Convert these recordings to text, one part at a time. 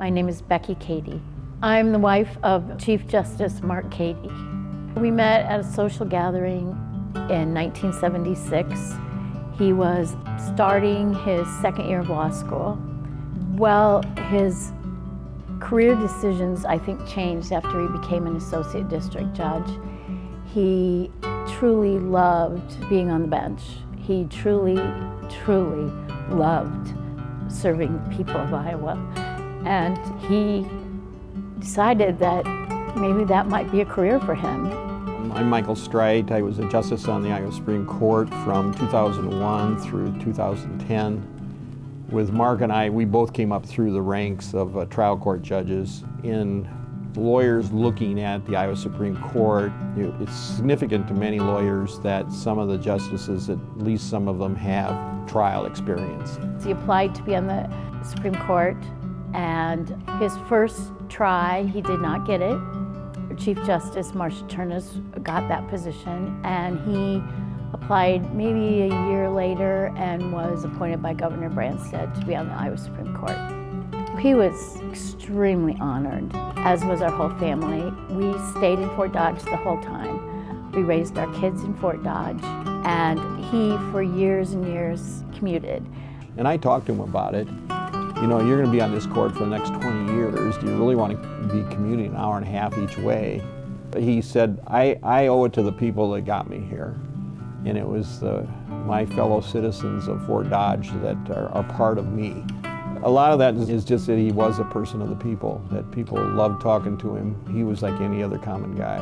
My name is Becky Cady. I'm the wife of Chief Justice Mark Cady. We met at a social gathering in 1976. He was starting his second year of law school. Well, his career decisions, I think, changed after he became an associate district judge. He truly loved being on the bench. He truly loved serving the people of Iowa. And he decided that maybe that might be a career for him. I'm Michael Streit. I was a justice on the Iowa Supreme Court from 2001 through 2010. With Mark and I, we both came up through the ranks of trial court judges. In lawyers looking at the Iowa Supreme Court, it's significant to many lawyers that some of the justices, at least some of them, have trial experience. He applied to be on the Supreme Court, and his first try, he did not get it. Chief Justice Marcia Turnus got that position, and he applied maybe a year later and was appointed by Governor Branstad to be on the Iowa Supreme Court. He was extremely honored, as was our whole family. We stayed in Fort Dodge the whole time. We raised our kids in Fort Dodge, and he, for years and years, commuted. And I talked to him about it. You know, you're going to be on this court for the next 20 years. Do you really want to be commuting an hour and a half each way? He said, I owe it to the people that got me here. And it was my fellow citizens of Fort Dodge that are part of me. A lot of that is just that he was a person of the people, that people loved talking to him. He was like any other common guy.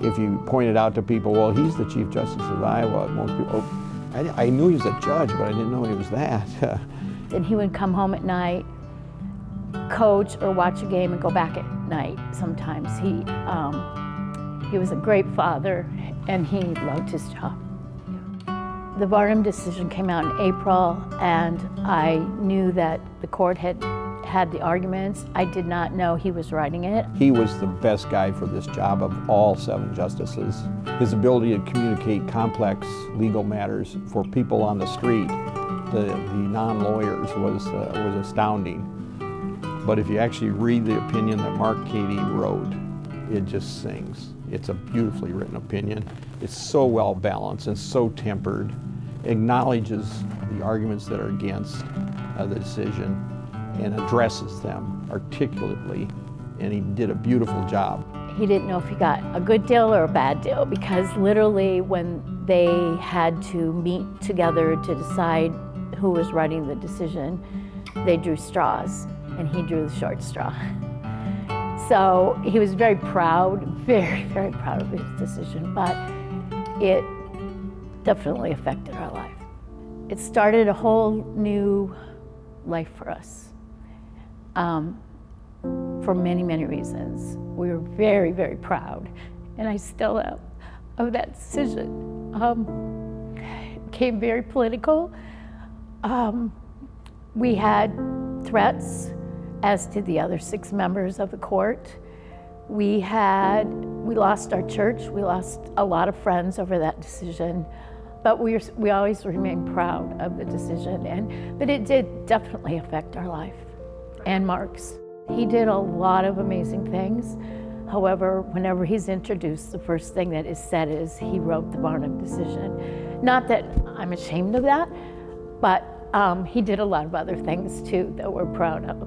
If you pointed out to people, well, he's the Chief Justice of Iowa, most people, oh, I knew he was a judge, but I didn't know he was that. And he would come home at night, coach or watch a game, and go back at night sometimes. He was a great father, and he loved his job. The Barnum decision came out in April, and I knew that the court had the arguments. I did not know he was writing it. He was the best guy for this job of all 7 justices. His ability to communicate complex legal matters for people on the street, the non-lawyers, was astounding. But if you actually read the opinion that Mark Cady wrote, it just sings. It's a beautifully written opinion. It's so well balanced and so tempered, acknowledges the arguments that are against the decision and addresses them articulately, and he did a beautiful job. He didn't know if he got a good deal or a bad deal, because literally when they had to meet together to decide who was writing the decision, they drew straws, and he drew the short straw. So he was very proud, very proud of his decision, but it definitely affected our life. It started a whole new life for us, for many reasons. We were very proud, and I still am, of that decision. It became very political. We had threats, as did the other 6 members of the court. We lost our church. We lost a lot of friends over that decision, but we always remained proud of the decision. But it did definitely affect our life, and Mark's. He did a lot of amazing things. However, whenever he's introduced, the first thing that is said is he wrote the Barnum decision. Not that I'm ashamed of that, but he did a lot of other things too that we're proud of.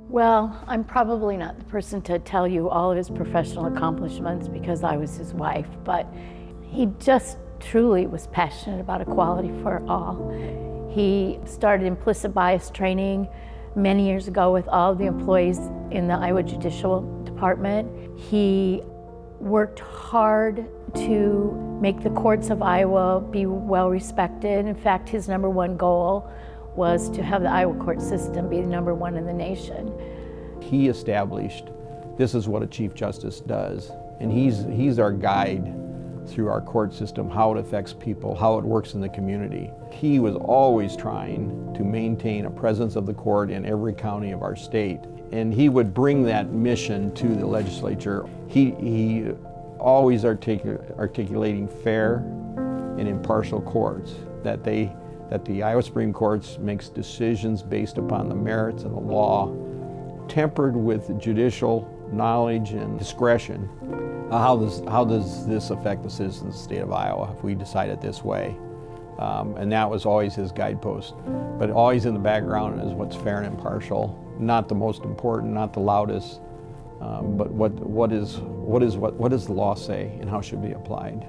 Well, I'm probably not the person to tell you all of his professional accomplishments because I was his wife, but he just truly was passionate about equality for all. He started implicit bias training many years ago with all of the employees in the Iowa Judicial Department. He worked hard to make the courts of Iowa be well respected. In fact, his #1 goal was to have the Iowa court system be #1 in the nation. He established this is what a Chief Justice does, and he's our guide through our court system, how it affects people, how it works in the community. He was always trying to maintain a presence of the court in every county of our state, and he would bring that mission to the legislature. He always articulating fair and impartial courts, that the Iowa Supreme Court makes decisions based upon the merits of the law tempered with judicial knowledge and discretion. How does this affect the citizens of the state of Iowa if we decide it this way? And that was always his guidepost. But always in the background is what's fair and impartial, not the most important, not the loudest, but what does the law say and how should it be applied?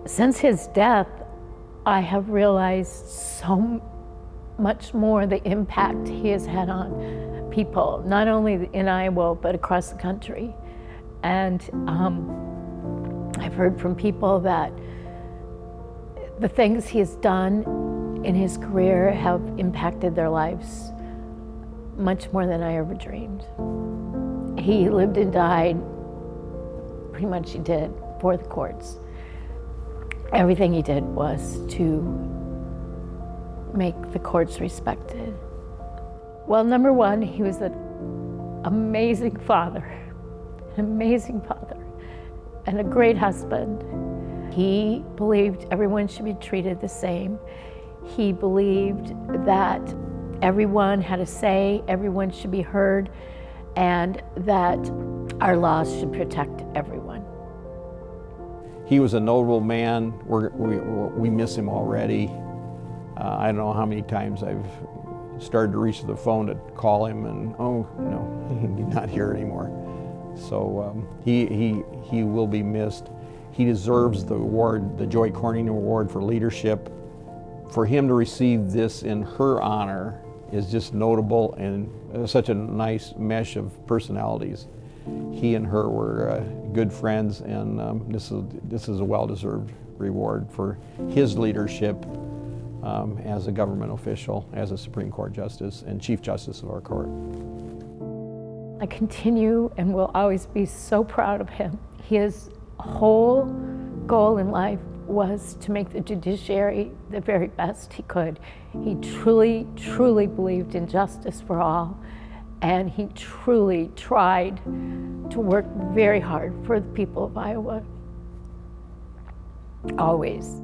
Since his death, I have realized so much more the impact he has had on people, not only in Iowa, but across the country. And I've heard from people that the things he has done in his career have impacted their lives much more than I ever dreamed. He lived and died, pretty much he did, for the courts. Everything he did was to make the courts respected. Well, number one, he was an amazing father, and a great husband. He believed everyone should be treated the same. He believed that everyone had a say, everyone should be heard, and that our laws should protect everyone. He was a notable man. We miss him already. I don't know how many times I've started to reach the phone to call him, and oh no, he's not here anymore. So he will be missed. He deserves the award, the Joy Corning Award for leadership. For him to receive this in her honor is just notable, and such a nice mesh of personalities. He and her were good friends, and this is a well-deserved reward for his leadership as a government official, as a Supreme Court Justice and Chief Justice of our court. I continue and will always be so proud of him. His whole goal in life was to make the judiciary the very best he could. He truly, truly believed in justice for all, and he truly tried to work very hard for the people of Iowa, always.